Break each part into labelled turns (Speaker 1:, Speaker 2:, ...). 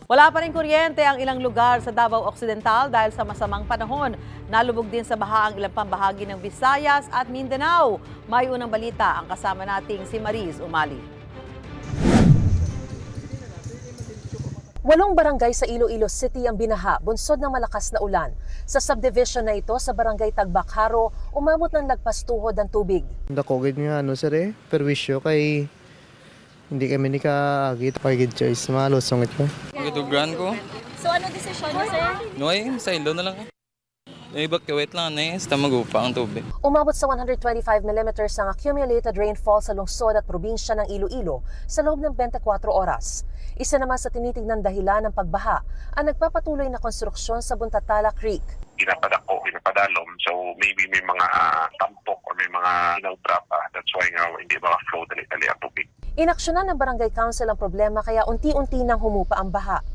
Speaker 1: Wala pa rin kuryente ang ilang lugar sa Davao Occidental dahil sa masamang panahon. Nalubog din sa baha ang ilang pambahagi ng Visayas at Mindanao. May unang balita ang kasama nating si Mariz Umali.
Speaker 2: 8 barangay sa Iloilo City ang binaha, bunsod ng malakas na ulan. Sa subdivision na ito sa barangay Tagbakharo, umabot ng lagpas tuhod ang tubig.
Speaker 3: Dakogid nga perwisyo kay hindi kami ni kaagit pagid choice malusong ito.
Speaker 4: Gitugan ko.
Speaker 5: So ano desisyon niyo, sir?
Speaker 4: Noy, sa ilo na lang. Evacuate lang na sa magupa ang tubig.
Speaker 2: Umabot sa 125 mm ang accumulated rainfall sa lungsod at probinsya ng Iloilo sa loob ng 24 oras. Isa naman sa tinitignan dahilan ng pagbaha ang nagpapatuloy na konstruksyon sa Buntatala Creek.
Speaker 6: Pinapadako, pinapadalom. So maybe may mga tampok or may mga inaudra pa. That's why nga hindi maka-flow dali-dali ang tubig.
Speaker 2: Inaksyonan ng Barangay Council ang problema kaya unti-unti nang humupa ang baha.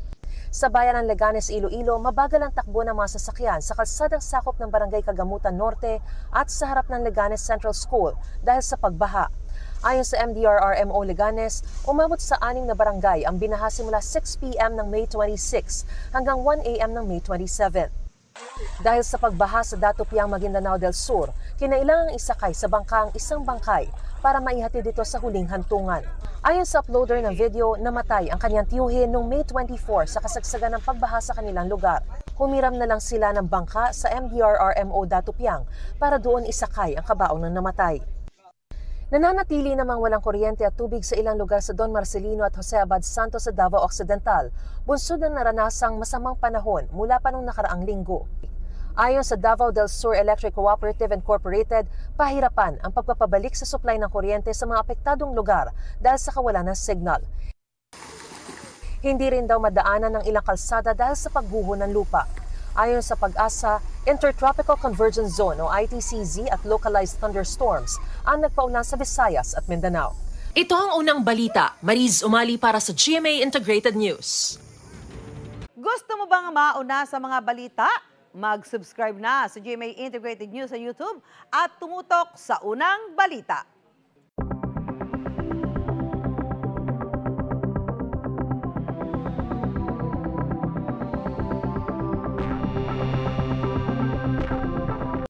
Speaker 2: Sa bayan ng Leganes, Iloilo, mabagal ang takbo ng mga sasakyan sa kalsadang sakop ng Barangay Kagamutan Norte at sa harap ng Leganes Central School dahil sa pagbaha. Ayon sa MDRRMO Leganes, umabot sa 6 na barangay ang binaha simula 6 p.m. ng May 26 hanggang 1 a.m. ng May 27. Dahil sa pagbaha sa Datupiang Maguindanao del Sur, kinailangang isakay sa bangka ang isang bangkay para maihatid dito sa huling hantungan. Ayon sa uploader ng video, namatay ang kanyang tiyuhin noong May 24 sa kasagsagan ng pagbaha sa kanilang lugar. Humiram na lang sila ng bangka sa MDRRMO Datupiang para doon isakay ang kabaong ng namatay. Nananatili namang walang kuryente at tubig sa ilang lugar sa Don Marcelino at Jose Abad Santos sa Davao Occidental, bunsod ng naranasang masamang panahon mula pa noong nakaraang linggo. Ayon sa Davao del Sur Electric Cooperative Incorporated, pahirapan ang pagpapabalik sa supply ng kuryente sa mga apektadong lugar dahil sa kawalan ng signal. Hindi rin daw madaanan ng ilang kalsada dahil sa pagguho ng lupa. Ayon sa Pag-asa, Intertropical Convergence Zone o ITCZ at localized thunderstorms ang nagpaulan sa Visayas at Mindanao. Ito ang unang balita. Mariz Umali para sa GMA Integrated News.
Speaker 1: Gusto mo bang mauna sa mga balita? Mag-subscribe na sa GMA Integrated News sa YouTube at tumutok sa unang balita.